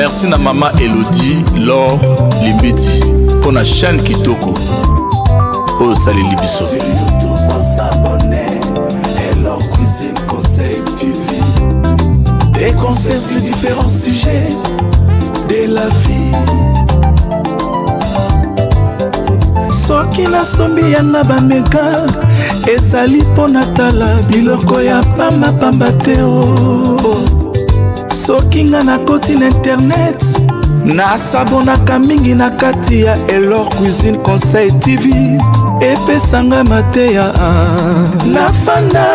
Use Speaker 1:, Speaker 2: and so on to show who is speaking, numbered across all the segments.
Speaker 1: Merci na maman Elodie, Laure, Limbeti. Pour la chaîne Kitoko. Oh, salut Libiso.
Speaker 2: Sur YouTube, on s'abonner. Et leur cuisine, conseil, tu vis. Des conseils sur différents sujets de la vie. Soki na sombi yanga bameka ezali pona tala biloko ya pamba pamba te o. Soki nga na koti na internet nasabonaka mingi na kati ya Elor Cuisine Conseil TV epesanga mateya nafanda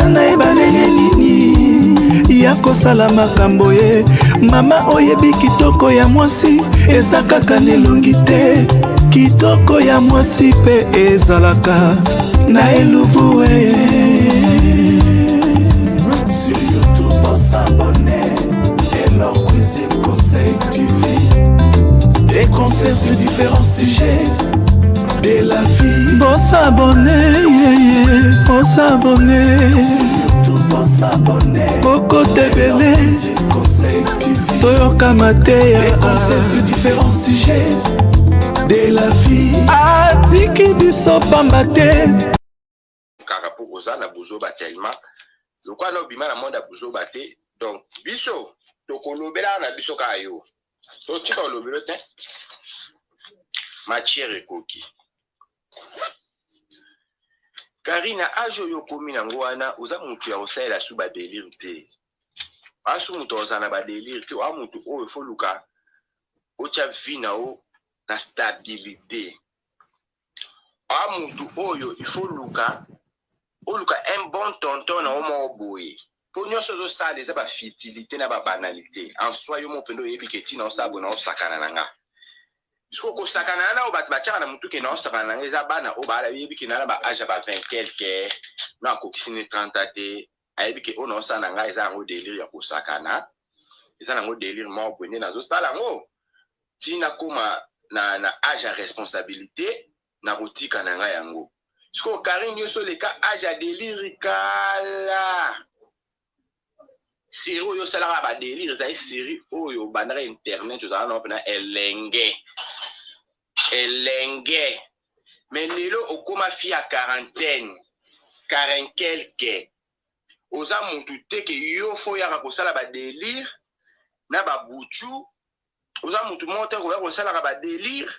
Speaker 2: nayeba ndenge nini ya kosala makambo ye. Mama oyebi kitoko ya mwasi eza kaka nelongi te, kitoko ya mwasi pe ezalaka na elubu e. Sur YouTube on s'abonner Elor Cuisine Conseil TV. Des conseils sur différents sujets de la vie. Bon s'abonner, bon s'abonner. Sur YouTube on s'abonner. Boko tebele, toyoka mateya. Des conseils sur différents sujets de la vie. Atiki biso pamba te.
Speaker 3: Kaka pour oza na buzo batelma. Lokwa na obima na monde buzo bate. Donc biso tokolobela na biso kayo. To tika olobelo te. Matière ekoki. Karina ajo yokomi na ngwana oza mutu ya osala suba délire te. Asu mutu oza na ba délire te, wa mutu o ifoluka ocha vina o na stabilité. Wa mutu oyo ifoluka oluka un bon tonton na omo boye. Pour nous so ça des ba futilité na ba banalité. En soi yo mo pendo yebi ke tina osabo na osakana nanga. Siko ko sakana na o batbacha na mutu ke na osakana nanga eza bana o ba yebi ke na ba âge ba 20 quelque na ko kisini 30 ate ayebi ke ono osana nga eza ngo délire ya ko sakana. Eza ngo délire mo bwende na zo sala ngo. Tina koma na âge à responsabilité na rotika na nga yango. Siko Karine yo so le ka âge à délire kala. Série oyo salara ba délire za série oyo banara internet za na opena elenge mais lelo okoma fi à quarantaine 40 quelque oza mutu teke yo fo ya ko sala ba délire na ba buchu oza mutu monte ko sala ba délire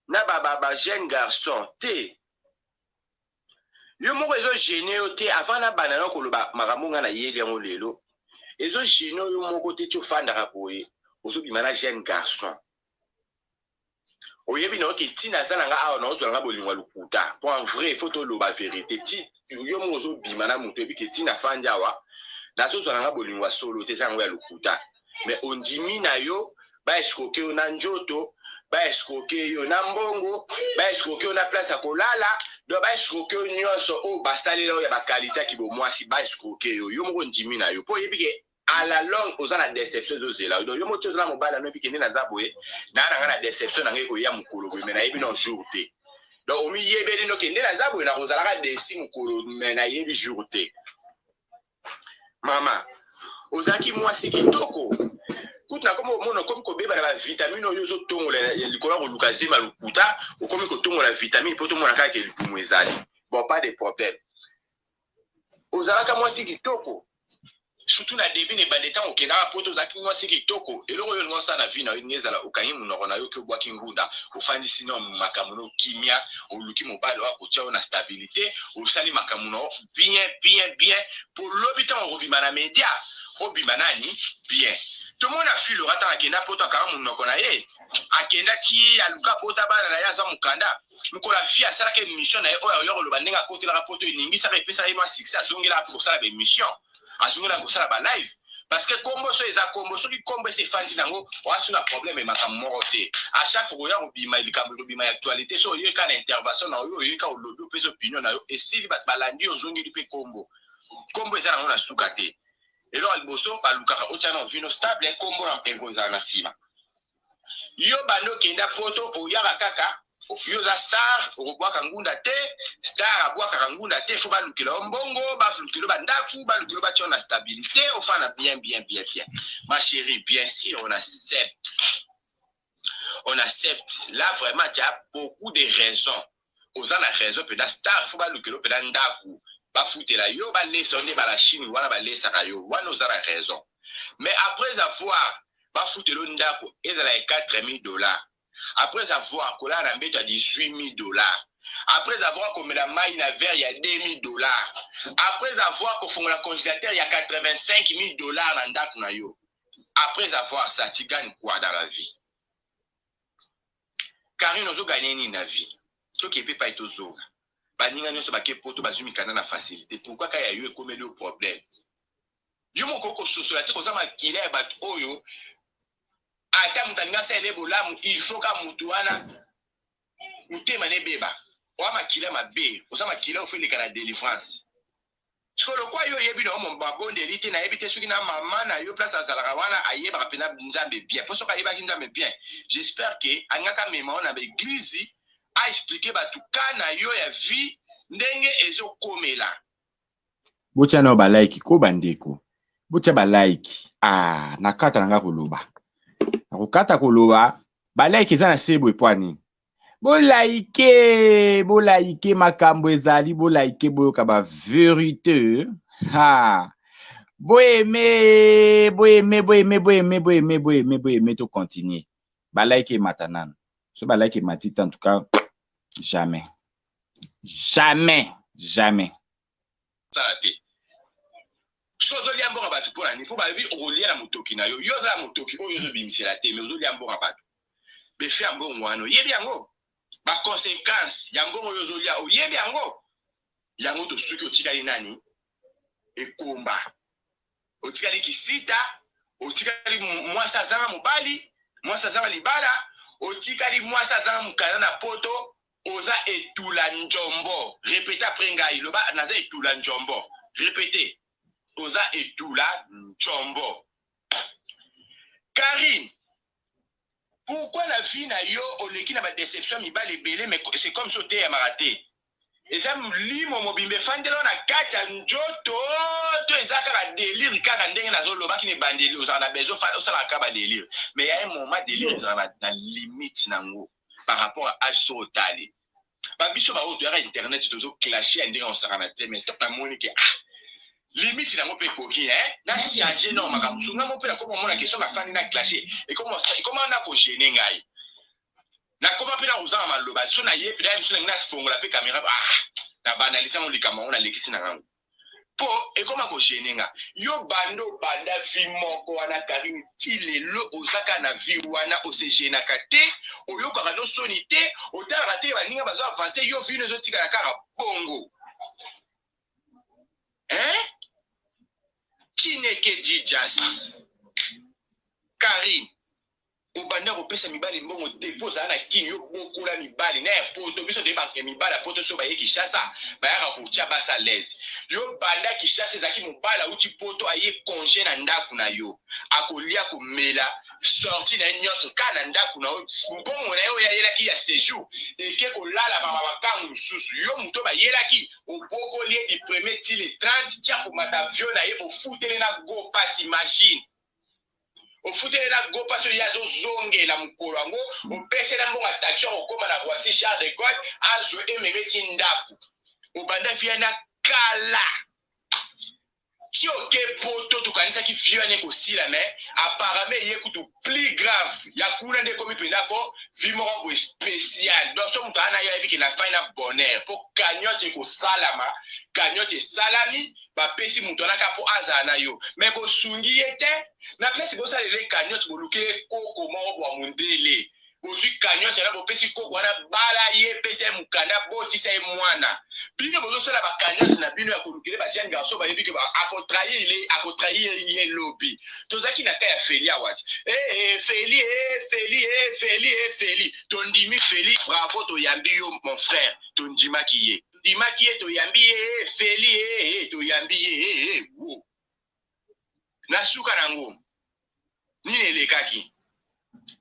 Speaker 3: na ba jeune garçon te yo moko ezo gêné te avant na banana ko loba makamunga na yeli yango lelo. Ezo chino yo moko te tu fanda kaboye ozo bimana jeune garçon oyebi na oke tina zananga awa na ozo nga bolingwa lukuta pour en vrai faut to loba vérité ti yo moko ozo bimana muto ebi ke tina fanda wa na so nga bolingwa solo te zango ya lukuta mais on dimi na yo ba escroquer yo na njoto ba escroquer yo na mbongo ba escroquer yo na place ya kolala do ba escroquer yo nyonso o basali la ya ba qualité ki bo mwasi ba escroquer yo moko ndimi na yo po yebi ke à la longue aux la déception zozela donc yo moto zela mobala no bikini na zaboye na na déception na ngeko ya mukolo mais na yebi no jour te donc omi yebeli no kende na zaboye na kozala ka desi mukolo mais na yebi jour te mama ozaki mwasi kitoko kutina komo mono komi ko beba na vitamine oyo zo tongola likola ko lukazima lukuta okomi ko tongola vitamine poto mona ka ke lipumu ezali bon pas de problème ozalaka mwasi kitoko surtout na début ne bandetan okenda poto zaki mwasi kitoko eloko yo ngonsa na vina ngezala okanyi munoko na yo ke bwaki ngunda ofandi sino makamuno kimia oluki mobalo wa kotia na stabilité osali makamuno bien pour l'habitant on revient na média obima nani bien tout le monde a fui le rata akenda poto akara munoko na ye akenda ti aluka poto bana na ya za mukanda mukola fia sala ke mission na ye oyo lo bandenga kotela rapoto ningi sa pesa ye ma succès azongela pour ça la mission azongela ko sala ba live parce que combo so eza combo so ki combo se fandi nango wasu na problème makamoko te à chaque fois ya obima likambo obima actualité so yo ka na intervention na yo ka olobi pesa opinion na yo et si bat balandi ozongeli pe combo eza nango na suka te et alors alboso balukaka otiana vino stable combo na pengo za na sima yo bando kenda poto oyaka kaka yo za star okobwaka ngunda te star abwaka ngunda te faut balukela mbongo balukela bandaku balukela batio na stabilité ofana bien ma chérie bien sûr on accepte là vraiment il y a beaucoup de raisons aux la raison peut-être star faut balukela peut-être ndaku bafutela yo balesonde bala Chine wana balesaka yo wana oza la raison mais après avoir bafutela ndaku ezala $4,000 après avoir collé à à $18,000 après avoir comme la maille na verre il y a $2,000 après avoir qu'on fond la congélateur il y a $85,000 dans ndaku na yo après avoir ça tu gagnes quoi dans la vie car nous avons gagné ni na vie to qui peut pas être aux autres baninga nyoso ba ke poto bazumi kana na facilité pourquoi ka ya yo comme le problème yo moko ko sosola te ko za makile ba oyo ata mutaninga sele bolamu il faut ka mutu wana mutema ne beba wa makile mabe oza makile o fele kana délivrance solo kwa yo yebi no mo babonde liti na yebi te suki na mama na yo place azalaka wana ayeba kapena nzambe bien poso ka yeba nzambe bien j'espère que angaka mema ona ba église a expliqué batukana yo ya vie ndenge ezokomela
Speaker 4: bocha no ba like ko bandeko bocha ba like nakata nanga koloba nakokata koloba ba like eza na sebo epwani bo like makambo ezali bo like boyoka ba vérité bo aimer to continuer ba like matanan so ba like matita en tout cas jamais ça
Speaker 3: a été sozo liambo ngabatu pona ni po ba bi olia na mutoki na yo yo za mutoki oyo zo bimisela te mais ozo liambo ngabatu be fi ambo ngwano yebi yango ba conséquence yango oyo zo lia o yebi yango to suki otikali nani ekomba otikali kisita otikali mwasa zanga mobali mwasa zanga libala otikali mwasa zanga mukana na poto oza etula njombo répétez après ngai loba naza etula njombo répétez oza etula njombo Karine pourquoi la vie na yo oleki na ba déception mibale belé mais c'est comme sauter ya maraté eza limo mobimbe fandelo na kati ya njoto to ezaka ka délire kaka ndenge nazo loba ki ne bandeli oza na bezo fa osala ka ba délire mais ya un moment délire ezala na limite nango par rapport à âge so otali ba biso ba oto ya internet tozo clasher ndenge on sara na te mais to na moni ke limite nango pe koki na changer non makamusu nga mo pe na ko mona question na fani na clasher et comment na ko gêner ngai na koma pe na uzama maloba so na ye pe da mso na fongola pe caméra na banalisa mo likama ona lekisi na ngango po e koma ko gêner yo bando banda vi moko wana Karine ti lelo ozaka na vi wana o se gêner kate oyo ka no sonité otala te baninga bazo avancer yo vi no zo tika na kaka bongo Chineke Jesus Karine obanda kopesa mibali mbongo depose na kini yo bokola mibali na poto biso de banke mibala poto so baye Kishasa bayaka kucha basa lezi yo banda Kishasa zaki mobala uti poto aye congé na ndaku na yo akolia komela sorti na nyoso kana ndaku na mbongo na yo ya yelaki ya séjour eke kolala mama makangu mususu yo muto bayelaki obokolie di premier til 30 tia ko mata avion na ye ofutele na go pass imagine ofutele na go pass ya zo zonge la mukolo ngo opese na mbonga taxi okoma na Roissy Charles de Gaulle azo ememeti ndaku obanda via na kala si oke poto tukanisa ki viane ko sila mais apparemment ye kutu plus grave ya kuna nde komi pendako vimoro spécial donc so mutana ya ebiki na final bonheur po kanyote ko salama kanyote salami ba pesi mutana ka po azana yo mais bo sungi ete na place bo salele kanyote bo luke koko mo bo mundele ozu kanyote na bo pesi koko wana bala ye pesi mukanda boti sai mwana bino bo sala ba kanyote na bino ya kolukele ba jeune garçon ba yebiki ba akotrahir ye lobby tozaki na ka ya Feli awati Feli tondimi Feli bravo to yambi yo mon frère tondima kiye to yambi Feli to yambi wo na suka nango nini lekaki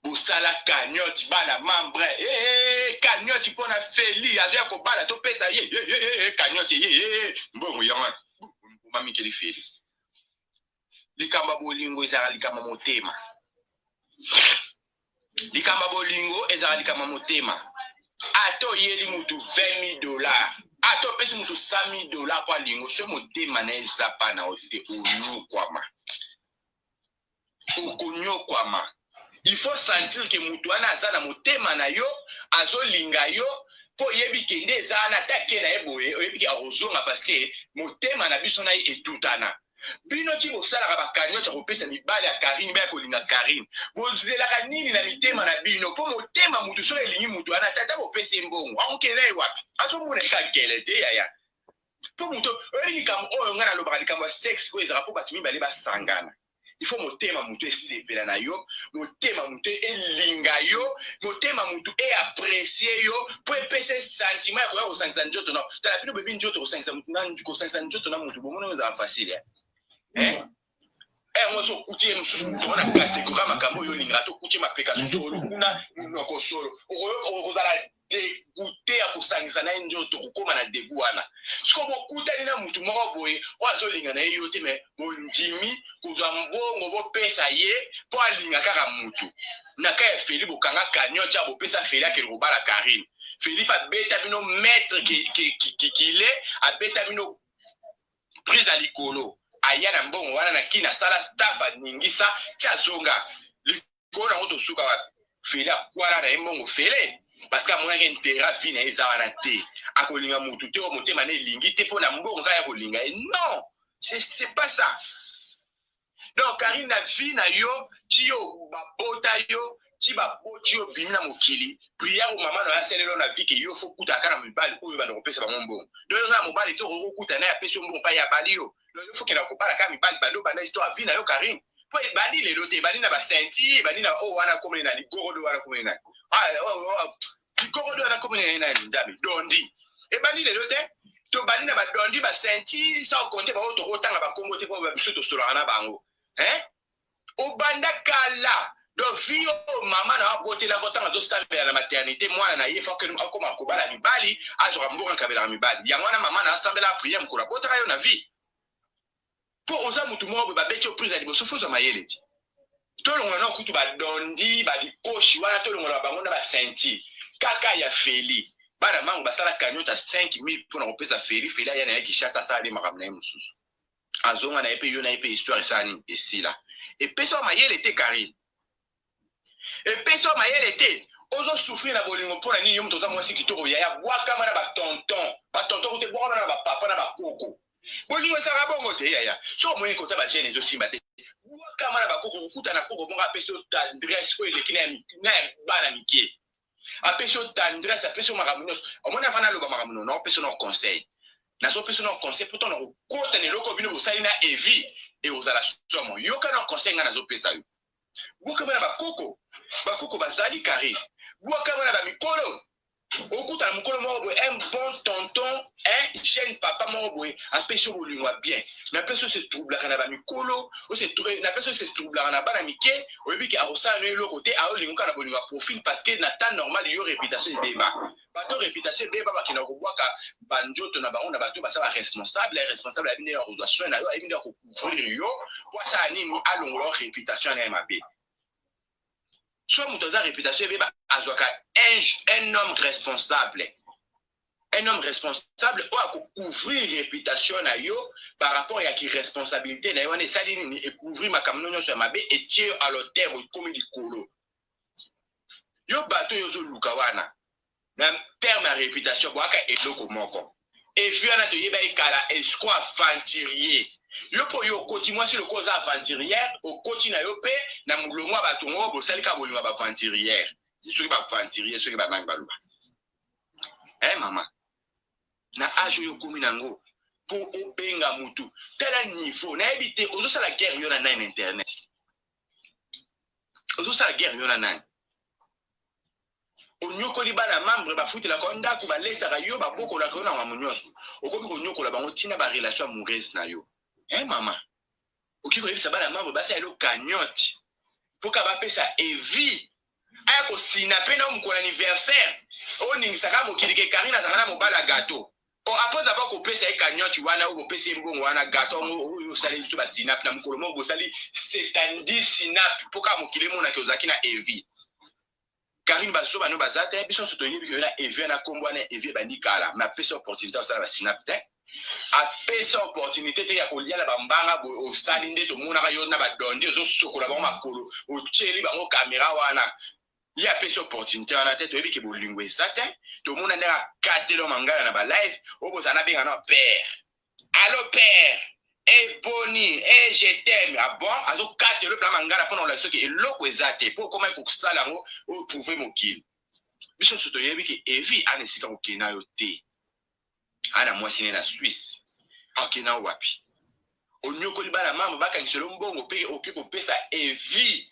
Speaker 3: bosala cagnotte bana membre cagnotte mpona feli azya kobala topesa ye cagnotte ye mbongo yanga mamikeli feli likamba bolingo ezala likamba motema likamba bolingo ezala likamba motema ato yeli mutu $20,000 ato pesi mutu $100,000 kwa lingo so motema na ezapa na ote okonyokwama il faut sentir que mutu wana aza na motema na yo azolinga yo po yebi kende eza na take na eboye oyebi ke akozonga parce que motema na biso na ye etutana bino ti bosalaka bakagnotte kopesa mibale ya Karine baya kolinga Karine bozelaka nini na mitema na bino po motema mutu so elingi mutu wana tata bopesa mbongo akokende ye wapi azomona ekakele te yaya po mutu oyebi likambo oyo nga nalobaka likambo ya sexe oyo ezalaka po bato mibale basangana il faut motema mutu esepela na yo motema mutu elinga yo motema mutu eapresie yo po epesa sentiment ya koya kosangisa nzoto na tala bino bebi nzoto kosangisa nzoto na mutu bomona ezala facile moso okutie mosusu mutu wana kategori makambo oyo olingaka to okutie mapeka solo kuna minoko solo okozala degute ya kosangisa na ye nzoto kokóma na degu wana siko bokutani na mutu moko boye oyo azolinga na ye yo te me bondimi kozwa mbongo bopesa ye mpo alinga kaka mutu na ka ya feli bokanga cagnotte ya bopesa feli akele kobala Karine feli abeta bino maître kikile abeta bino prise ya likolo aya na mbongo wana na kina sala staff aningisa ti azonga likolo nango tosuka wapi feli akwala na ye mbongo fele parce que amonaki intérêt vi na ye eza wana te akolinga mutu te o motema na elingi te mpo na mbongo kaka ya kolinga ye non c'est pas ça donc Karine na vi na yo ti yo babota yo ti baboti yo bimi na mokili prière o mama na yo asalelo na vi ke yo fo kutaka na mibali oyo banda kopesa bango mbongo donc oza mobali te okokuta na ye apesi yo mbongo mpa ya bali yo donc yo fo kenda kobala kaka mibali bando banda histoire vi na yo Karine po ebandi lelo te ebandi na basenti ebandi na oyo wana komene na ligorodo wana komene na likorodo wana komene na nzambe dondi ebandi lelo te tobandi na badondi basenti sa okonte bao tokotanga bakombo te po biso tosolaka na bango obanda kala donc vi oyo mama na wabotela kotanga azosambela na maternité mwana na ye fo akoma kobala mibali azoka mbongo akabelaka mibali yango wana mama na asambela prière mokolo abotaka yo na vi po oza mutu moko boye babeti yo prise ya liboso fo ozwa mayele ti tolongola na okutu badondi balikoshi wana tolongola bango na basenti kaka ya feli bana mango basala cagnotte ya 5,000 mpona kopesa feli aya na ye kishasa asala de makambo na ye mosusu azonga na ye mpe yo na ye mpe histoire esala nini esila epesa mayele te Karine epesa mayele te ozosouffrir na bolingo mpona nini yo moto oza mwasi kitoko yaya bwakama na batonton kote bwakama na bapapa na bakoko bolingo esalaka bongo te yaya so omoni kota bajene ezosimba te bwakama na bakoko kokuta na koko bongo apesi yo tendresse oyo eleki na bana mike apesi yo tendresse apesi yo makambo nyonso omoni afana aloba makambo nono apesi yo na conseil nazopesa na conseil mpo tona kokota na eloko bino bosali na evi ekozala somo yoka na conseil nga nazopesa yo bwakama na bakoko bazali Karine bwakama na bamikolo okuta na mokolo moko boye un bon tonton jeune papa moko boye apesi yo bolingo bien napesi yo se troublaka na bamikolo napesi yo se troublaka na bana mike oyebi ke akosala no eloko te aolingoka na bolingo ya profil parce que na temps normal yo réputation ebeba bato réputation ebeba bakenda kobwaka banjoto na bango na bato basala responsable ya bino ya kozwa soin na yo ayebi nde ya kocouvrir yo po asala nini alongola réputation na ye mabe so moto aza réputation ebeba azwaka un homme responsable oyo akocouvrir réputation na yo par rapport ya kiresponsabilité na yo wana esali nini ekouvrir makambo nyonso ya mabe etie yo a loterme ekomi likolo yo bato oyo ozoluka wana na terme ya réputation boyaka eloko moko evi wana toyeba ekala escroc aventurier yo po yo okoti mwasi loko oza aventurière okoti na yo mpe na molongo ya bato ngo bosali kaka bolingo ya baventurière soki baventurier soki babangi baloba mama na age oyo okomi nango mpo obenga mutu tala niveau nayebi te ozosala guerre yo na nani na internet ozosala guerre yo na nani onyokoli bana membre bafutelaka ndako balesaka yo babokolaka yo na makambo nyonso okomi konyokola bango ntina barelation amoureuse na yo mama oki koyebisa bana membre basala elo cagnotte mpo ka bapesa evi aya kosinape na mokolo anniversaire oyo ningisaka mokili ke Karine azalaka na mobali ya gato apres avoir kopesa ye cagnotte wana oyo bopesa ye mbongo wana gato oyo osali biso basinape na mokolo moko bosali 70 sinape mpo kaka mokili emonaki ozalaki na evi Karine baso bano baza te biso nyonso toyebi ke na evi na kombo wana evi ebandi kala me apesa opportunité osala basinape te apesa opportunité te ya kolia na bambanga osali nde tomonaka yo na badondi ozosokola bango makolo otyeli bango kamera wana ye apesa opportunité wana te toyebi ke bolingo eza te tomona ndenge akatelo mangala na balive oyo bozala nabenga na père allo père eboni je t'aime bon azokatelo mpena mangala mpona ola soki eloko eza te mpo okoma ekokosala yango otrouve mokili biso nyonso toyebi ke evi ana esika kokenda yo te ana mwasi ne na Suisse akena wapi onyokoli bana mama bakangiselo mbongo mpe oki kopesa evi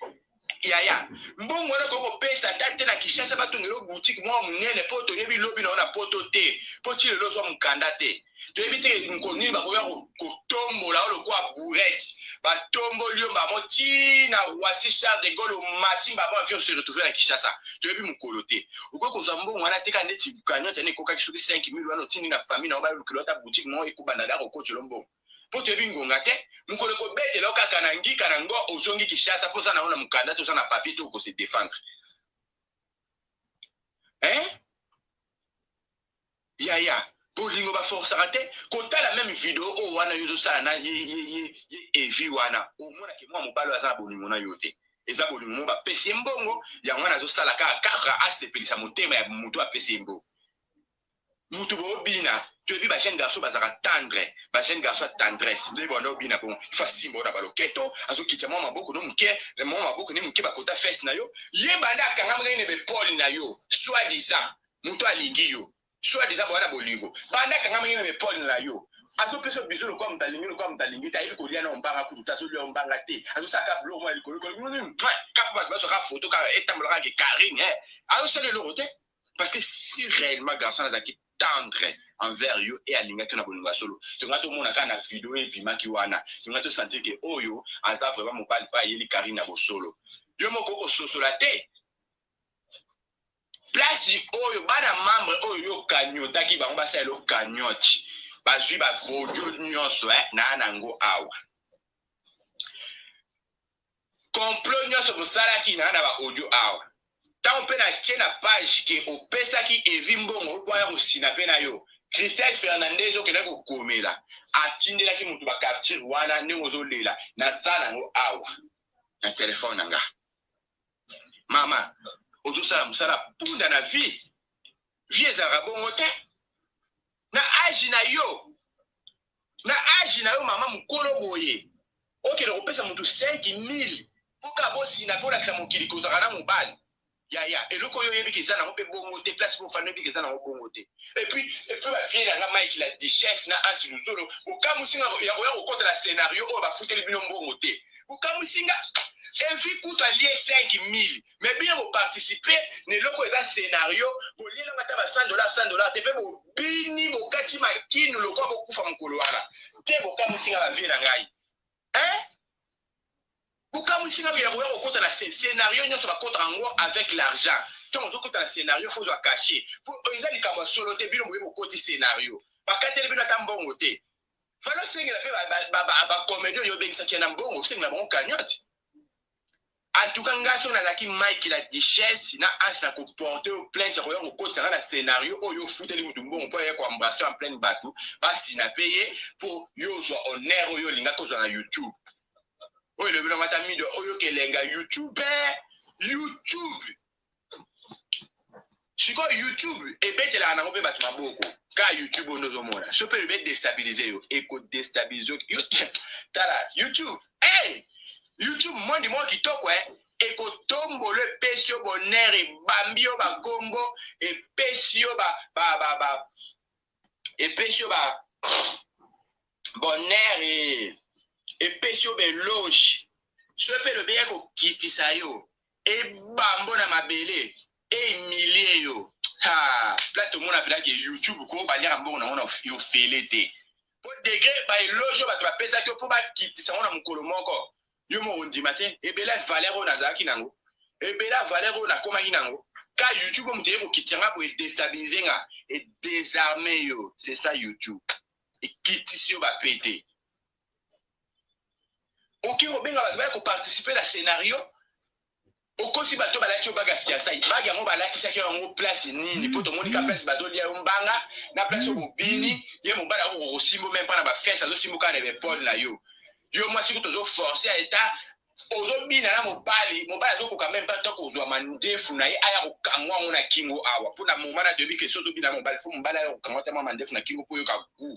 Speaker 3: yaya mbongo wana kokopesa tate na Kinshasa batongelo boutique mwa munene po toyebi lobi na ona poto te po ti lelo zwa mukanda te toyebi te nkoni bakoya kotombola olo kwa bourrette batomboli yo bamo ti na wasi Charles de Gaulle mati bamo avion se retrouver na Kinshasa toyebi mukolo te okoki kozwa mbongo wana teka ndeti kanyote ne ekokaki soki 5000 wana otindi na famille na obayolukelo ata boutique moko ekubanda dako kotyelo mbongo po toyebi ngonga te mokolo kobetela okaka na ngika na ngo ozongi Kinshasa mpo oza na ona mukanda te oza na papier to okose défendre yaya bolingo baforsaka te kotala meme video oyo wana yo ozosala na ye evi wana omonake mwa mobali aza na bolingo na yo te eza bolingo mo bapesi ye mbongo yango wana azosala kaka asepelisa motema ya motu apesi ye mbongo mutu boobina toyebi bajeune garçon bazalaka tendre bajeune garçon ya tendresse nde banda obina bongo ifa simba oyo na baloketo azokitya mwa maboko no moke mwa maboko ne moke bakota feste na yo ye banda akangamaka ne bepole na yo soit disant mutu alingi yo soit disant bwana bolingo banda akangamaka ne bepole na yo azopesa biso lokwa mutalingi te ayebi kolia na ombanga kutu te azolia ombanga te azosaka biloko mwa likolo kapa bato bazwaka foto kaka etambolaka ke Karine azosala eloko te parce que si réellement garçon azalaki tendre envers yo et alingaki na bolingo ya solo tonga tomona kaka na video ebimaki wana tonga tosentir ke oyo aza vraiment mobali mpo ayeli Karine na bosolo yo moko kososola te place oyo bana membre oyo yo kanyotaki bango basala elo kanyoti bazwi bavodio nyonso na nango awa complot nyonso bosalaki na baaudio awa ntango mpe natie na page ke opesaki evi mbongo okwaya kosina mpe na yo Christelle Fernandez okendaki kokomela atindelaki motu bacapture wana ndenge ozolela naza nango awa na telefone na nga mama ozosala mosala punda na vie ezalaka bongo te na age na yo mama mokolo boye okende kopesa motu 5000 mpo ka bosina mpe olakisa mokili kozalaka na mobali yaya eloko oyo oyebiki eza nango mpe bongo te place mpo ofani oyebiki eza nango bongo te epuis bavie nanga Mike la duchesse na Ansi Luzolo bokamusinga ya koya kokota na scénario oyo bafuteli bino mbongo te bokamusinga evi kutu alie 5000 mais bien boparticipe na eloko eza scénario bolielanga ta ba $100 te mpe bobini bokati makinu lokwa bokufa mokolo wana te bokamusinga bavie na ngai bokamusinga ya koya kokota na scénario nyonso bakotaka yango avec l'argent ntango ozokota na scénario fo ozwa caché po eza likambo ya solo te bino boye bokoti scénario bakateli bino ata mbongo te fala osengela mpe bacomédie oyo obengisaki na mbongo osengela bango cagnotte en tout cas ngai soki nazalaki Mike la duchesse na Ansi na koporte oyo plainte ya koya kokotisanga na scénario oyo ofuteli mutu mbongo mpo ya koembrase en pleine bato basina mpe ye mpo yo ozwa honneur oyo olingaki ozwa na YouTube oyo elobi nango ata mido oyo kelenga YouTube sikoyo YouTube ebetelaka nango mpe bato maboko ka YouTube oyo ndozomona so mpe elobi edestabilize yo ekodestabilize yo tala YouTube YouTube mondi moko kitoko ekotombolo epesi yo bonheur ebambi yo bakombo epesi yo bonheur epesi yo beloge so mpe elobi ya kokitisa yo ebambo na mabele emilie yo place tomona pelaki YouTube ko baliaka mbongo nango yo fele te po degré baeloge oyo bato bapesaki yo mpo bakitisa ngo na mokolo moko yo moko ndima te ebele valeur oyo nazalaki nango Et bien là, valeur, on a comment il a quand YouTube, on me dit qu'il pour déstabiliser et désarmer, c'est ça YouTube. Et quitter sur va péter. Ok, on va participer à un scénario. Au si bateau balati au baga fiançailles, baga mon balati ça qui est en place ni pour tout le monde qui a place bazoli a un banga, na place au bini, yé mon bala au simbo même pas na ba fête, ça zo simbo quand les Paul là yo. Yo moi si tu forcé à état ozo bina na mo bala zo ko quand même pas tant ko zo mande funa ye aya ko kangwa on a kingo awa pour na moment na debi que so zo bina mon bala fo mon bala ko kangwa tellement mande funa kingo pour yo ka gu.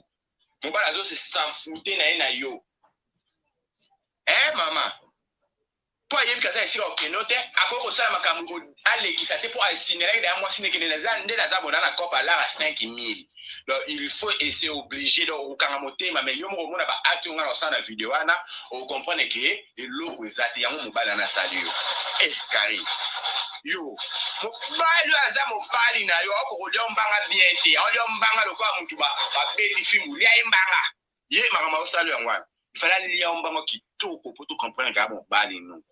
Speaker 3: Mon bala zo c'est sans fouter na yo. Maman. Pour y aller ici au Kenote, à quoi ça m'a camou aller qui s'était pour incinérer derrière moi sinon que les années la zabona la cope à là à 5000. Donc il faut essayer obligé de au karamoté mais yo mo na ba acte on a ça na vidéo ana on comprend que et l'eau ezati ya mo bala na sadio. Kari. Yo. Mo ba yo azamo pali na yo ko lyo mbanga bien te. O lyo mbanga lo kwa muntu ba beti fimu lia mbanga. Ye makama o salu ngwana. Il fallait lia mbanga kitoko pour tout comprendre que bon bali non.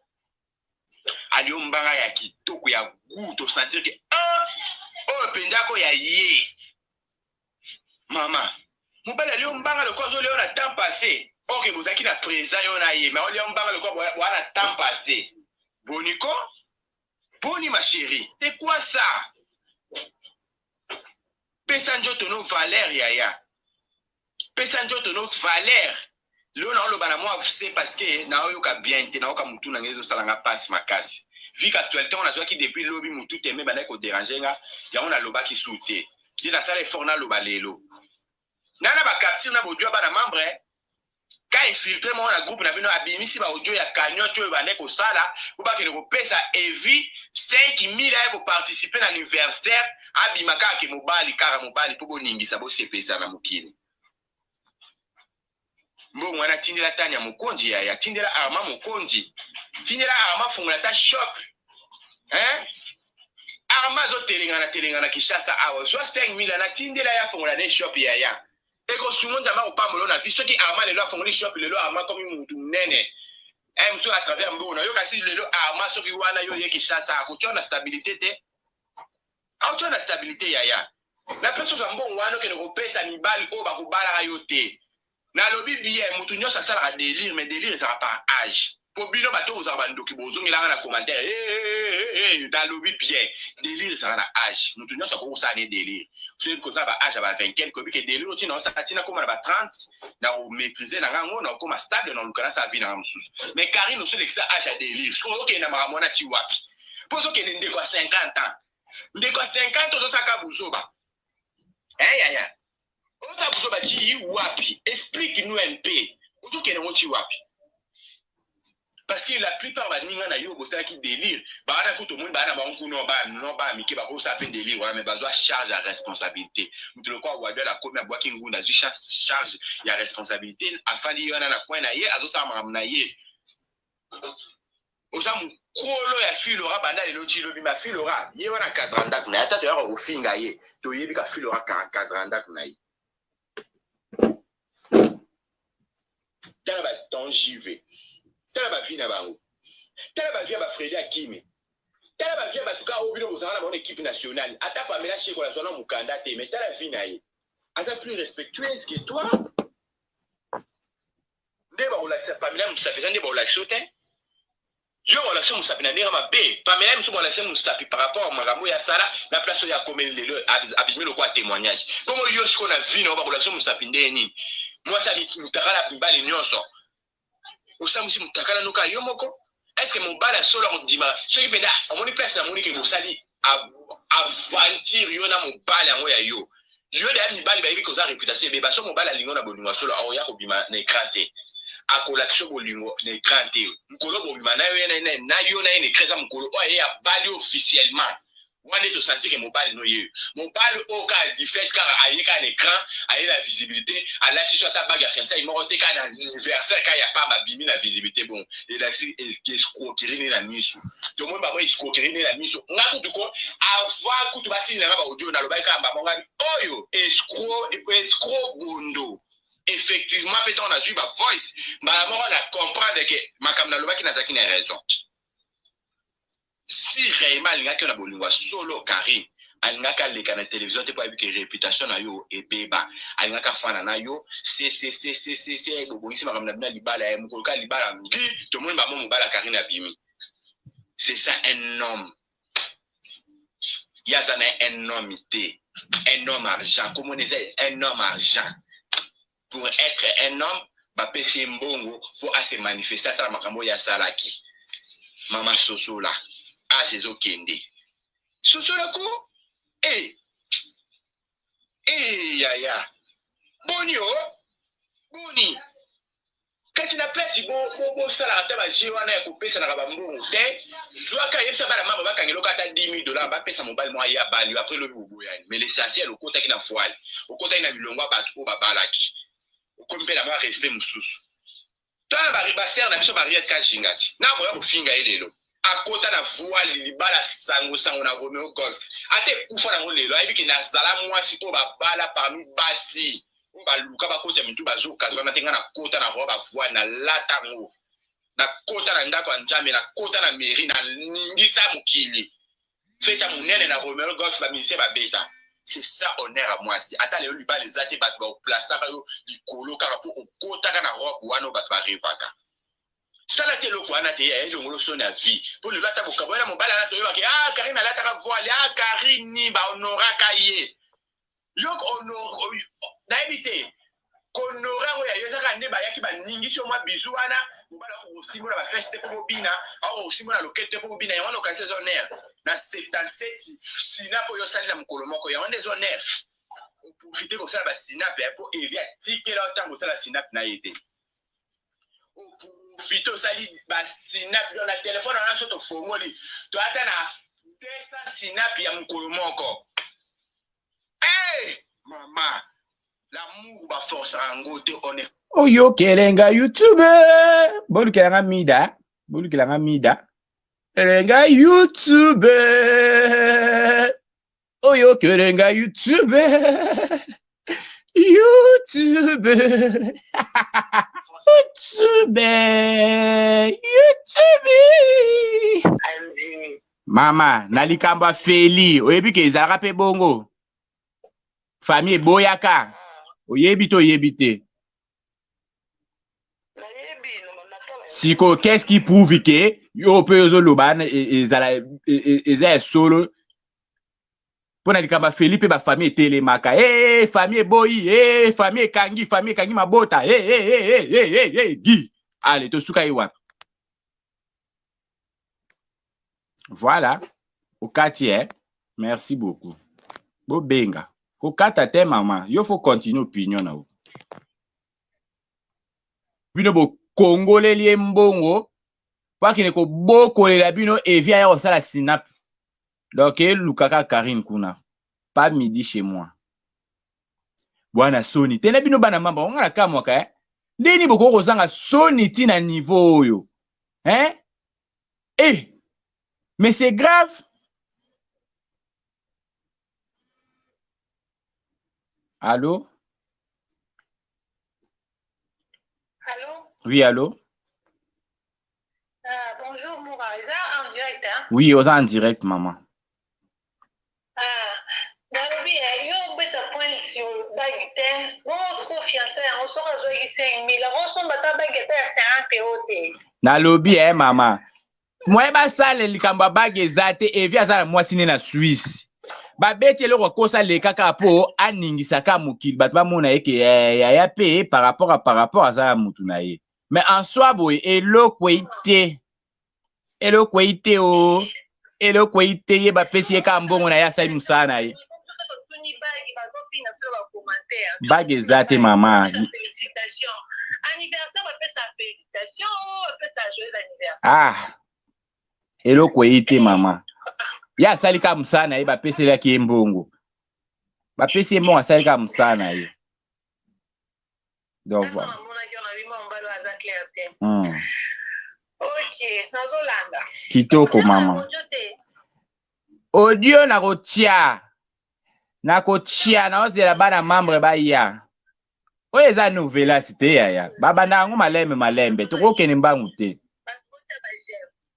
Speaker 3: Alio mbanga ya kitoko ya goût to sentir que oh pendako ya yé maman mon bel alio mbanga le quoi zo le na temps passé OK vous aki na présent yo na yé mais alio mbanga le quoi voilà temps passé boniko boni ma chérie c'est quoi ça pesanjo tono valeur yaya pesanjo tono valeur. L'on a le banamo c'est parce que na oyo ka bien te na oka mutu na ngezo salanga passe makasi vu qu'actuellement on a joué qui depuis lobby mutu te me bana ko déranger nga ya on a loba ki souté dit la salle effort na loba lelo nana ba capture na bodio bana membre ka infiltrer mon groupe na bino abimi si ba audio ya kanyo tu bana ko sala ou ba ke ko pesa evi 5000 pour participer à l'anniversaire abimaka ke mobali kara mobali pour boningisa bo sepesa na mukini. Bon, on a tindela tanya mukonji ya tindela arma mukonji tindela arma fungula ta shop arma zo telingana kishasa awa so 5000 na tindela ya fungula ne shop ya eko sumonja ma opamolo na viso ki arma lelo funguli shop lelo arma comme mutu nene mso à travers mbona yo kasi lelo arma so ki wana yo ye kishasa akuchona stabilité te akuchona stabilité ya la personne za mbongo wana ke no pesa ni bali o ba kubala yo te. Na lobby bien mutu nyosa sala ka délire mais délire ça par âge pour bino bato aux abando ki bozo ngila na commentaire dans lobby bien délire ça na âge mutu nyosa ko ça ne délire c'est que ça ba âge ba 20 quelque que délire oti na ça tina comme na ba 30 na maîtriser na ngango na comme stable na lukana sa vie na msusu mais Karine no c'est ça âge à délire so OK na maramona ti wapi pozo ke ndé quoi 50 ans ndé quoi 50 ozo saka buzoba ya Ota buzo bachi wapi explique-nous un peu ozo kene ngoti wapi parce que la plupart ba ninga na yo bosala ki délire ba na kuto mun ba na ba nkuno ba no ba miki ba ko sa pe délire wa mais ba zo charge à responsabilité mutu le quoi wa la ko na bwa ki ngunda zu charge ya responsabilité afali yo na coin na ye azo sa maram na ye oza mukolo ya filora banda lelo ti lobi ma filora ye wana cadranda kuna ata to ya ko finga ye to yebi ka filora cadranda kuna ye. Tala ba tangive tala ba vie na bango tala ba vie ba Freddy Akimi tala ba vie ba tuka obino bozana na mon équipe nationale ata pa mela cheko la zona mukanda te mais tala vie na ye asa plus respectueuse que toi ndeba olakisa Pamela Musapi ndeba olakisa te yo olakisa Musapi na ndera mabe Pamela Musapi olakisa Musapi par rapport à magambo ya sala na place ya komeli lelo abimelo kwa témoignage comme yo siko na vie na ba olakisa Musapi ndeni moi ça dit mutakala bimbali nyonso osamusi mutakala noka yo moko est-ce que mon bala solo on dima ce qui penda on place na monique mosali aventure yo na mon bala ngo ya yo da mi bali ba yebi ko za réputation be ba so mon bala lingo na bolingo solo awo ya ko bima na écraser akola kisho bolingo na écraser mukolo bobima na yo na yo na ene écraser mukolo o ya bali officiellement wande to sentir que mobile no ye mobile au cas du fait car ayeka un écran aye la visibilité à la t-shirt ta bague fiancé il monte ka na anniversaire ka ya pas ba bimi la visibilité bon et là c'est escroquerie ni la misu tout le monde ba moi escroquerie ni la misu ngako duko avant kutu bati na ba audio na loba ka ba monga oyo escroc bondo effectivement peut on a vu ba voice ba on a comprendre que makam na loba ki na zaki na raison vraiment alingaki na bolingwa solo Karine alingaka leka na télévision te po abi ke réputation na yo ebeba alingaka fana na yo c'est bobongisi makambo na bina libala ya mokolo ka libala ngi to moni ba mo mobala Karine abimi. C'est ça un homme. Yazana un homme ité, un homme argent. Comme on disait, un homme argent. Pour être un homme, bah pesi mbongo pour se manifester ça makambo ya salaki. Mama Soso là, ah Jésus Kende. Soso là ko? Ya. Boni oh, boni. Quand il a place bo sala ata ba jiwana ya kopesa na ba mbongo te, zwaka yebisa bana mama ba kangelo kata $10,000 ba pesa mobile mo ya bali après le boboyani. Mais l'essentiel au kota ki na voile, au kota ina bilongwa ba to ba balaki. Au kompe la ba respect mususu. Tala ba ribaser na biso ba riet ka jingati. Na ko ya kofinga elelo. Akota na voile libala sango na Romeo Golf. Ate kufa na lelo ayibi ki na zala mwasi to ba bala parmi basi. Ba luka ba kota mitu ba zo kazo matenga na kota na roba voile na latango. Na kota na ndako anjame na kota na mairie na ningisa mukili. Fecha munene na Romeo Golf ba mise ba beta. C'est ça honneur à moi si ata lelo liba les ate ba ba placer ba yo likolo kaka po okota na robe wana ba ba revaka. Sala te loko ana te ya ngolo so na vie pour le lata bokabona mobala na to yo ah Karine lata ka voile ah Karine ni ba honora kaye yok honor na ebite konora o ya yezaka ne ba yaki ba ningi so mwa bizu wana mobala ko simona ba feste ko bobina au simona lokete ko bobina ya wana ka saisonnière na 77 sinapo yo sali na mukolo moko ya wana saisonnière on profiter ko sala ba sinap pour éviter ticket la tango sala sinap na yete Fito sali ba sinap dans la téléphone on a soto fomoli to ata na 200 sinap ya mukolo moko mama l'amour ba force angote on est
Speaker 4: Oyo kelenga YouTube bolu kelanga mida kelenga YouTube Oyo kelenga YouTube Mama, nalikamba feli, oyebi ke ezalaka pe bongo. Famille boyaka. Oyebi to yebite. Siko, qu'est-ce qui prouve que yo pe yozo loban ezala solo Pona likamba Felipe ba famille telemaka. Famille boyi, famille kangi mabota. Gi. Allez, to suka iwa. Voilà. Okati, merci beaucoup. Bo benga. Kokata te maman. Yo faut continuer opinion na ou. Bino bo Congolais lié mbongo. Pas qu'il ne ko boko le bino evia ya osala sinap. Donc, Lukaka Karine Kuna. Pas midi chez moi. Bwana Sony. Tena bino bana mamba. On a ka mwaka, Deni boko kozanga Sony tina niveau yo. Mais c'est grave. Allô?
Speaker 5: Allô?
Speaker 4: Oui, allô?
Speaker 5: Bonjour, Moura. Est-ce en direct, hein?
Speaker 4: Oui, on est en direct, maman.
Speaker 5: Yo beta point sur bagiten. On se fiancé, on se rejoint 5,000. On se bat bageta 50 euros.
Speaker 4: Na lobby, maman. Moi, ba sale likamba bagezate evia za moi sine na Suisse. Ba beti le kosa le kaka po aningisa ka mukili bat ba mona eke ya pe par rapport à za mutu na ye. Mais en soi boy eloquité o eloquité ye ba pesi ka mbongo na ya sa musana ye. Bagezate maman.
Speaker 5: Félicitations. Anniversaire, on fait sa félicitation, on fait sa joyeux anniversaire.
Speaker 4: Ah. Eloquité maman. Ya salika musana ye ba pesi la ki mbongo. Ba pesi mbongo salika musana ye. Donc voilà.
Speaker 5: Ok, nazolanda.
Speaker 4: Kitoko maman. Audio na kotia na ozela bana membre ba ya. Oyo eza nouvela cité ya. Baba nango malembe toko kene mbangu te.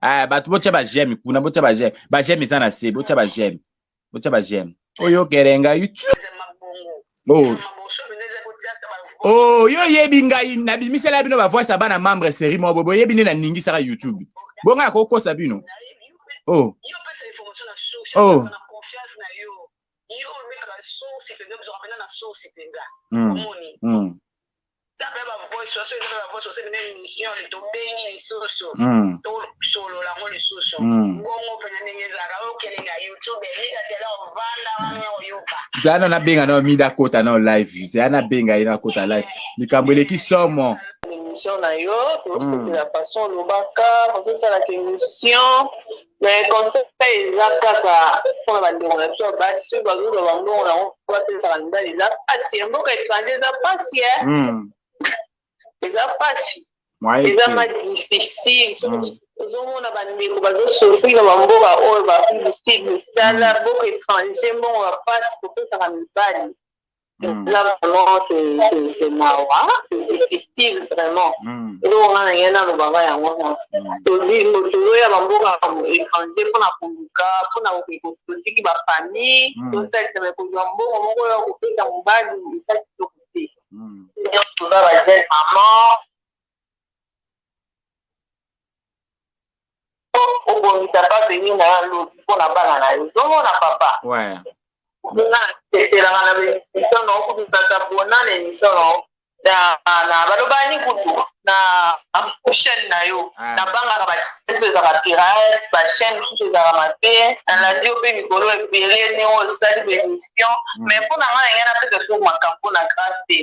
Speaker 4: Ah, bato bocha ba j'aime kuna bocha ba j'aime. Ba j'aime eza na se, bocha ba j'aime. Bocha ba j'aime. Oyo kerenga YouTube. Oh. Oh, yo yebi ngai na bimisela bino ba voix bana membre série mo bobo yebi na ningi saka YouTube. Bonga ko kosa bino. Oh.
Speaker 5: Yo pesa information na source,
Speaker 4: Oh.
Speaker 5: na confiance na yo. Yo meka la source pe bezo rapena na source penga.
Speaker 4: Mm.
Speaker 5: Tape ba voice so eza ba voice so mena émission le dobengi soso. To solo la mo le soso. Bongo pena nengeza ka o kelenga YouTube ega tela ovanda wana oyoka.
Speaker 4: Zana na benga na mida kota na live. Zana benga ina kota live. Likambele ki somo.
Speaker 5: Émission na yo, to la façon lobaka, pour ça la émission. Mais conseil là kaka pour la bande on so basi so bazo lo bango on va te ça nda là pasi mboka étranger za pasi eza pasi eza ma difficile ozomona bandeko bazosofri na bamboka oyo bafilistine misala mboka étranger mbongo ya pasi kopesaka mibali. Là, vraiment, c'est mawa, c'est difficile, vraiment. Et donc, on a rien à nous baver à moi. Tout le monde, il y a beaucoup d'étrangers pour la politique, pour la politique, pour la famille. Tout ça, c'est un peu de bon. On va occuper sa mobile, il faut s'occuper. Donc, tout ça va dire maman. Au bon, il ne pas venir dans l'autre pour la balle. Donc, on a papa.
Speaker 4: Ouais.
Speaker 5: C'était la émission non pour ça pour na l'émission non na balobani kutu na chaîne na yo na banga ba pirate ba chaîne tout ça ramaté na radio pe mikolo ebele ne o stade d'émission mais pour na ngana peut que makambo na grâce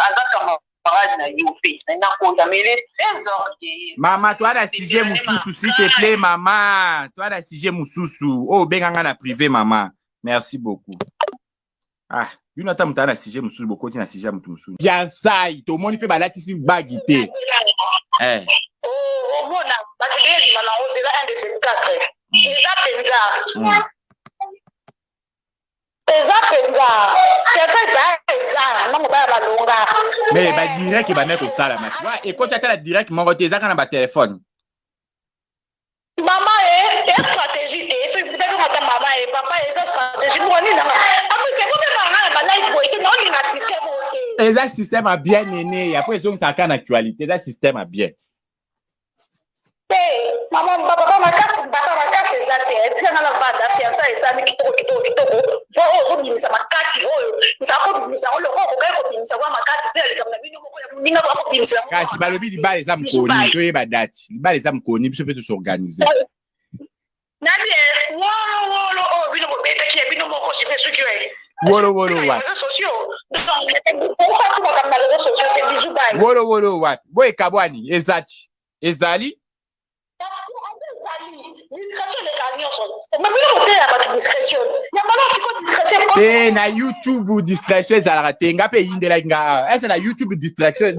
Speaker 5: azaka parade na yo pe na ko tamele 13 ans.
Speaker 4: Maman toi la sujet mususu s'il te plaît maman toi la sujet mususu oh benganga na privé maman. Merci beaucoup. Ah, you know tam tana sujet mususu beaucoup na sujet mutu mususu. Bien ça, to moni pe balati si bagité.
Speaker 5: Oh mona, ba tele na ozela un de ces quatre. Eza penza. Eza penza. Eza non ba balonga.
Speaker 4: Mais ba direct ba mettre au sala match. Ouais, et quand tu as la direct mon eza kana ba téléphone.
Speaker 5: Maman stratégie et puis peut-être que maman et papa et stratégie moi ni na c'est comme ba live boy que non ni na système OK.
Speaker 4: Eza système a bien né après ils ont ça en actualité, eza système a bien.
Speaker 5: Maman papa makasi ezate etika na banda fiança esami kitoko vo obimisa makasi oyo nzako bimisa lo ko ko bimisa kwa makasi te likamna bino moko ya ninga ko bimisa
Speaker 4: kasi balobi libala eza mkoni to yeba date libala eza mkoni biso pe to s'organiser
Speaker 5: nani wolo o bino mo beta ki bino moko si fesu ki we
Speaker 4: wolo wa boy kabwani ezali na YouTube distraction ezalaka te nga pe yindela nga ese na YouTube distraction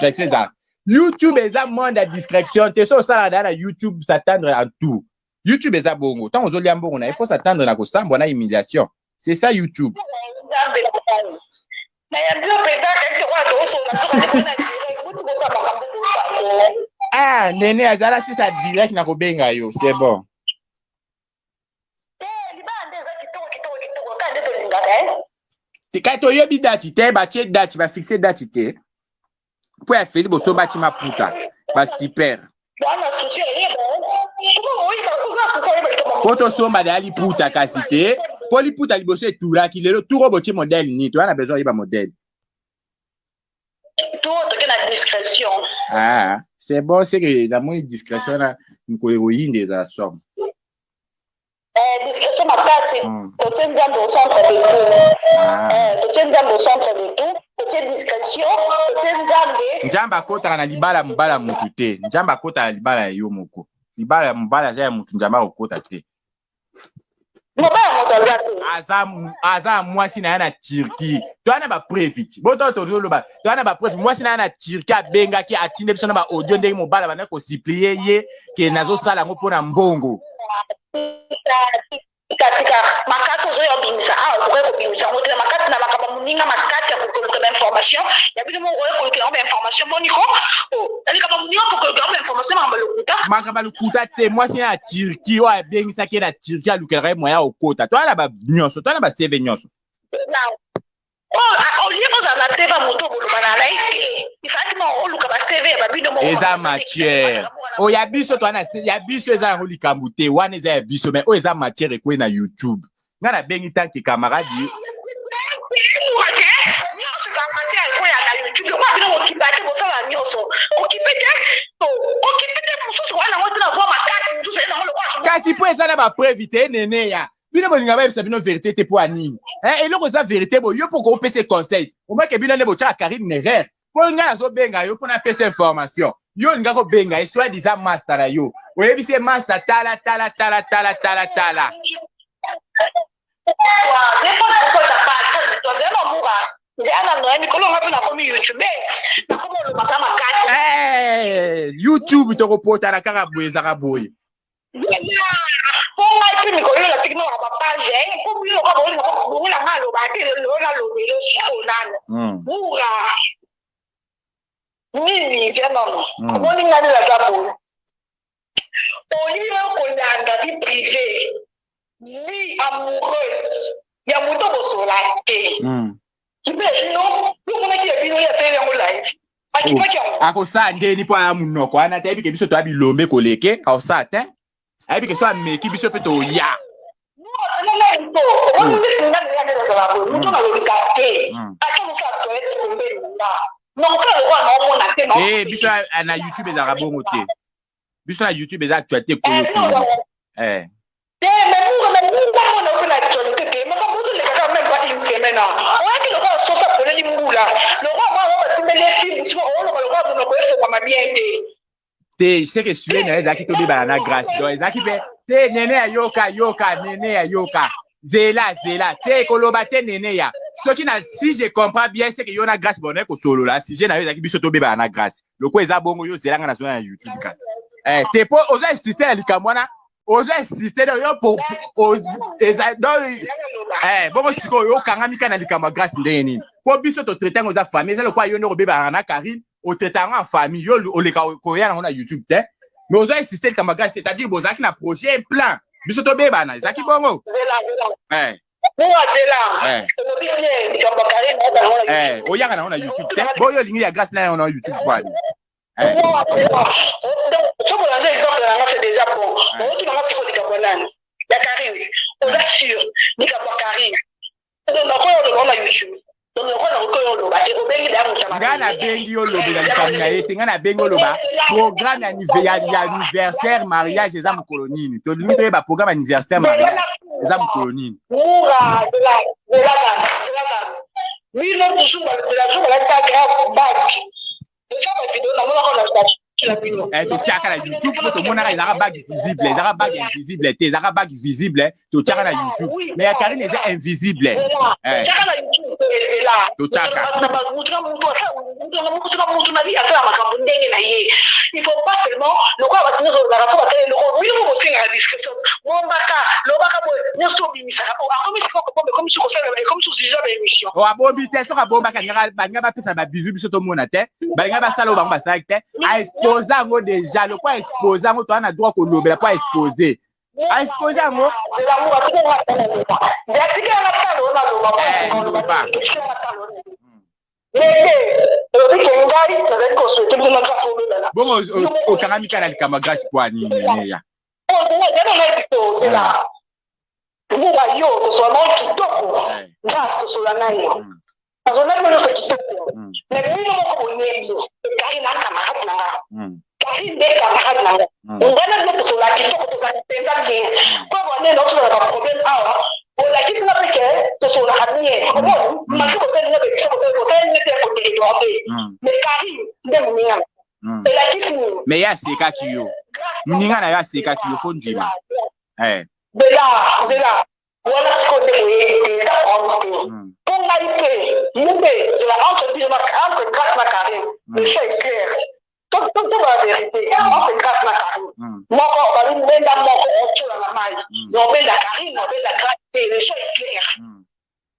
Speaker 4: ezalaka YouTube eza monde ya distraction te so osala na YouTube s'attendre à tout YouTube eza bongo tant ozolia mbongo na il faut s'attendre na kosambwa na humiliation c'est ça YouTube. Ah, nene azala si ta direct na kobenga yo, c'est bon. Kato yobi dati te, ba che dati, ba fixe dati te. Po ya feli boso bati maputa, ba super. Poto somba de ali puta kasi te, po li puta li boso etura ki lelo turo boche modèle ni, to ana besoin yiba modèle.
Speaker 5: La discrétion.
Speaker 4: Ah, c'est bon, c'est que la moins discrétion là, nous connaissons des sommes.
Speaker 5: Discrétion ma place, tu tiens bien au centre de tout. Tu tiens bien au centre de tout. Tu tiens discrétion, tu tiens bien.
Speaker 4: Njamba kota na libala mbala mutute. Njamba kota na libala yo moko. Libala mbala za mutu njamba okota te. Aza mwasi na yana Turquie. To ana ba previti. Boto to loba. To ana ba previti. Mwasi na yana Turquie abenga ki atinde biso na ba audio ndenge mobala bana ko supplier ye ke nazo sala ngo pona mbongo.
Speaker 5: Katika makati zo yobimisa ko bimisa ngote makati na makaba muninga makati ya ko information ya bino mo ko information moniko ali kaba muninga ko information ma mbalo
Speaker 4: Makaba lukuta te moi c'est à Turquie ou à bien ça qui est la Turquie à lukere moya au kota. Toi là ba nyonso, toi là ba save nyonso. Eza matière. Oh ya biso toi na ya biso eza rolika mute wana eza ya biso mais oh eza matière ekwe na YouTube. Ngana bengi tanki camarade. Kasi po eza na ba preuve te nene ya. Bino bolinga ba bisa bino vérité te po anini. Et loko za vérité bo yo poko pese conseil. O ma ke bino le bo tcha Karine Nerer. Po nga zo benga yo pona pese information. Yo linga ko benga e soit disant master na yo. O yebi se master tala. YouTube to reporter na kaka bweza ka boy.
Speaker 5: Vie amoureuse, il y a mon temps sur la terre.
Speaker 4: Ako sa ndeni po ya munoko ana tabi ke biso to abilombe koleke ka sa te abi ke so ameki biso pe to ya biso na YouTube ezaka bongo te biso na YouTube eza actualité ko te c'est que sué na ezaki to beba na grâce donc ezaki pe te nene ya yoka nene ya yoka zela te koloba te nene ya soki na si je comprends bien c'est que yo na grâce bonne ko solo la si je na ezaki biso to beba na grâce loko eza bongo yo zela na zona ya YouTube grâce te po oza insister na likamwana oza insister yo pour eza donc bongo siko yo kangamika na likama grâce ndenge nini po biso to traiter ngoza famille c'est le quoi yo no beba na Karine au traitant en famille yo o le koya na YouTube te mais oza insister likama grâce c'est-à-dire bozaki na projet un plan biso to beba na ezaki bongo oyaka na YouTube te bo yo lingi ya grâce na na YouTube kwani
Speaker 5: c'est déjà bon. Tu n'as pas fait de Gabonane. Il y a Karine. On assure. Ni Gabon Karine. Donc, on a YouTube. Donc, on a
Speaker 4: Ngana bengi yo lobe na likamina yete ngana bengo loba programme anniversaire mariage eza mukolo nini to limite ba programme anniversaire mariage eza mukolo nini
Speaker 5: oui non toujours la jour la grâce back de ça la vidéo na mona ko na
Speaker 4: to chaka na YouTube to mona ezaka bag visible ezaka bag invisible te ezaka bag visible to chaka na YouTube mais ya Karine eza invisible
Speaker 5: chaka na YouTube ezela
Speaker 4: to chaka
Speaker 5: il faut pas seulement le quoi va tenir la rapport parce que le oui vous aussi la description mon baka le baka bo nso bimisa comme si c'est jamais émission
Speaker 4: o abobi te so ka bomba ka ngaba pesa ba bizu biso to mona te ba ngaba sala o ba ngaba te a exposer ngo déjà le quoi exposer ngo to ana droit ko lobela pas exposer a exposer ngo bongo okangamika na likama grâce kwa nini ya mais ya seka kiyo muninga na ya seka kiyo fonjima
Speaker 5: Zela voilà ce qu'on est ça on a été c'est la entre grâce ma Karine le choix est clair tout la vérité entre grâce ma Karine moi quand on met dans mon on tue la maille on met la Karine on met la grâce le choix est clair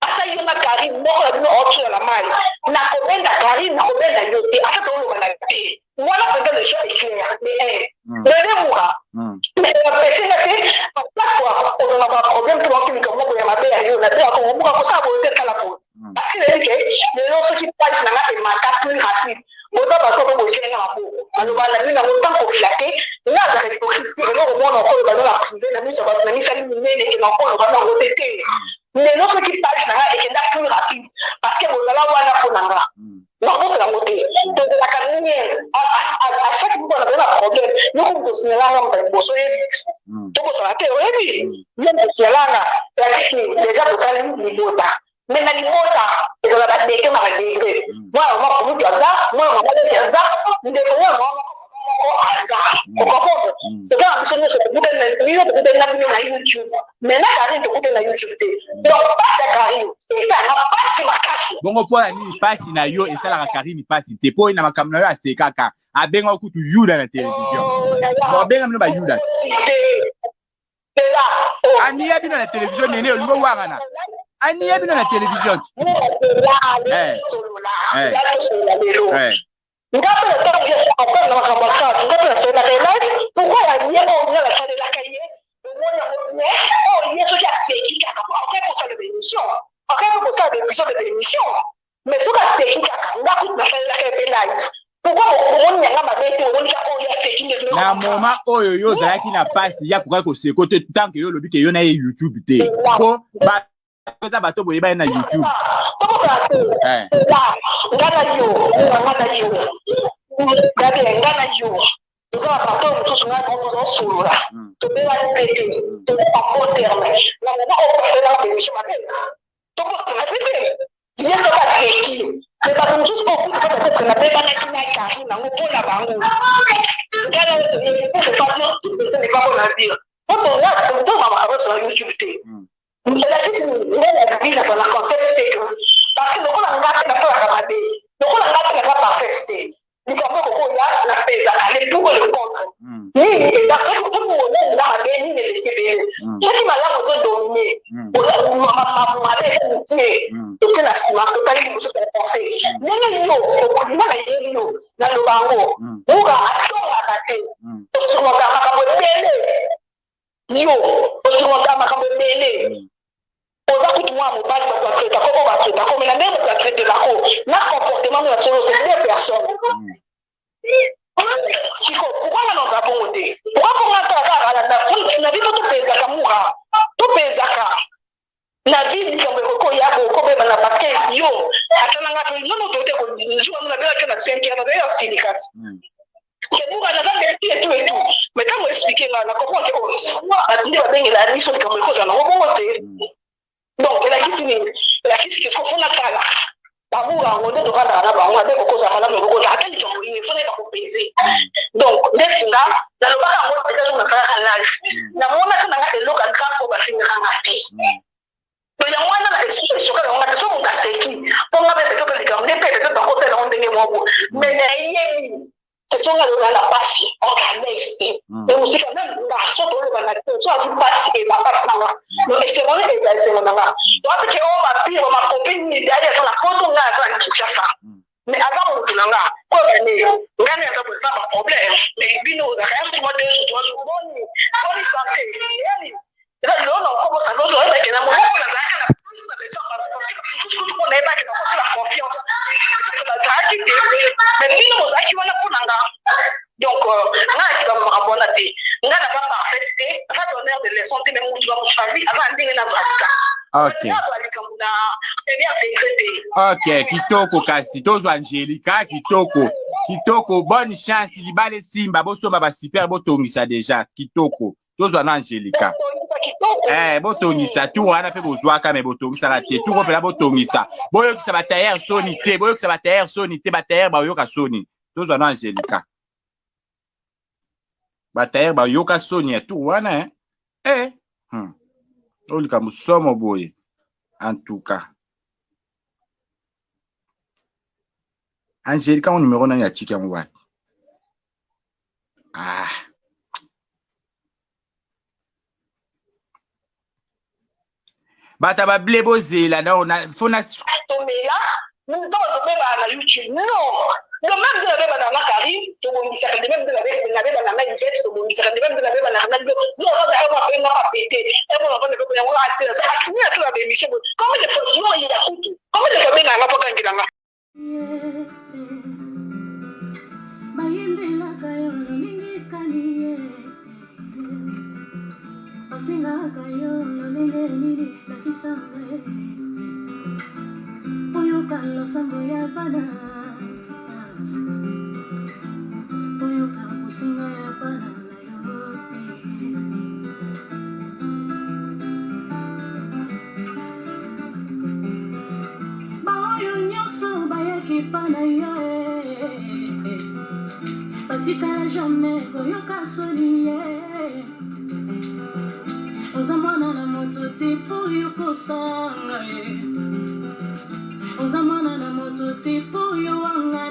Speaker 5: ata yo na Karine moko na bino autre la mai na komenda Karine na komenda yo te ata to lo na te voilà peut-être le choix est clair mais le moura mais péché na te pas fois on a un problème pour qu'il comme ko ya mabe ya yo na te ko mo ko sa bo te kala ko parce que les gens qui passent na ma mata plus rapide oza bato ko bosenga maboko aloba na bino ngo sans koflatter na za hypocrisie eloko mona ko ba na privé na miso ba na misali minene ke na ko ba na ngotete les gens qui passent na ekenda plus rapide parce que bozala wana ponanga na la moté donc la carrière à chaque fois on a un problème nous comme bosenga ngamba boso yebi to bosenga te yebi même bosenga déjà bosala ni bota mais na limota ezala ba deke ma deke moi on va comme ça moi on va faire ça ndeko wana ko aza ko comprendre c'est quand on se met sur na YouTube mais na Karine to na YouTube te donc pas de Karine et ça na pas ma cache
Speaker 4: bongo po ni passe na yo et ça la Karine passe te po na makamna yo ase kaka abenga kutu yuda na télévision bon benga mno ba yuda ani ya bino na télévision nene olingo wangana ani ya bino na télévision
Speaker 5: ngapi na toka ya hapa na makamaka ngapi na sema live pourquoi la lie on la salle la cahier umoja mmoja oh yeso ya seki kaka après pour ça de émission après pour ça de émission de émission mais ce que seki kaka ngapi na salle la cahier live pourquoi on nyanga mabete on ka oh ya seki ndio
Speaker 4: na moma oyo yo zalaki na passe ya kuka ko seko te tant que yo lobi ke yo na YouTube te ko ba koza bato boye ba na YouTube
Speaker 5: ngana yo ngana yo toza bato mosusu ngai toza solola tobela libete topa terme na mona okofela bénéfice mabe tokosana pete ye toka seki mais bato mosusu okuta peut-être na bebanaki na Karine nango mpona bango ngana n'est pas bon à dire to mama sur YouTube te la question la vie dans la concept c'est que parce que le on a ngate na sala kamabe le on a ngate na parfait ni kama ko ya na pesa ale pour le contre et d'après que tout on a gagné les TB ce qui m'a l'air de dominer ma c'est tout la sima totalement pour se penser mais yo na lo bango uga atonga kate sur mon kama ko bele oza kutu mwa mobali bato batraita koko batraita ko mais la même batraite bako na comportement de la solo c'est deux personnes siko pourquoi na nous avons été pourquoi faut rentrer à la na vie tout pesa kamura tout pesa ka na vie comme koko yabo ko be na parce que yo atana ngatu no dote ko njua na bela kana 5 ans d'ailleurs syndicate que nous on a et tout mais quand on expliquer na comprendre que on a dit la mission comme ko za na obote donc la kisi que faut na kala babura ngo de randa na bango ade ko za kala ngo za atali to il faut na ko peser donc definga na lo baka ngo pesa na sala live na mona kana ngate local transport basinga ngate to ya mwana na explication ka ngate so ngo seki po ngabe to ka likam ne pe to ko se na ndenge mo mais na yeye question à la passe organise et aussi quand même la sorte de la soit une passe et la passe là donc c'est vraiment exactement là donc que on va puis ma copine derrière sur la photo là ça qui ça mais avant on là quoi gagner ça pour ça pas problème mais bino da quand même moi de toi je bonne santé yani là non comment ça doit être que na moi la là tout on est pas que c'est la confiance mais bino ça qui va la ponanga donc nga qui va me rabonner nga na pas parfait ça donner de leçons te même tu vas pour choisir avant ndenge na zalika
Speaker 4: ok kitoko kasi tozo Angelica kitoko bonne chance libale simba bosomba ba super botongisa déjà kitoko tozo na Angelica botongisa tu wana pe bozwaka me botongisa la te tu kopela botongisa boyokisa ba tailleur soni te boyokisa ba tailleur soni te ba tailleur ba yoka soni tozo na Angelica ba tailleur ba yoka soni tu wana olika musomo boye en tout cas Angelica mon numéro nani ya chiki yango wapi bata ba ble bozela na ona fona
Speaker 5: tomela nous devons na YouTube non le même de la beba na Karim to bongisa ka même de la beba na Yvette to bongisa ka même de la beba na Ronaldo nous on va avoir une pété et on va pas on va atteindre ça qui est sur la bémiche comment de fois non il y a tout comment de faire na pas quand ngilanga
Speaker 6: bayende la kayo ningi kaniye asinga kayo ningi nini na kisanga oyo kalo sambo ya bana oyo kalo singa ya bana na yo ba oyo nyoso bayaki pana yo batikala jamais koyoka soni oza mwana na moto te po yokosanga oza mwana na moto te po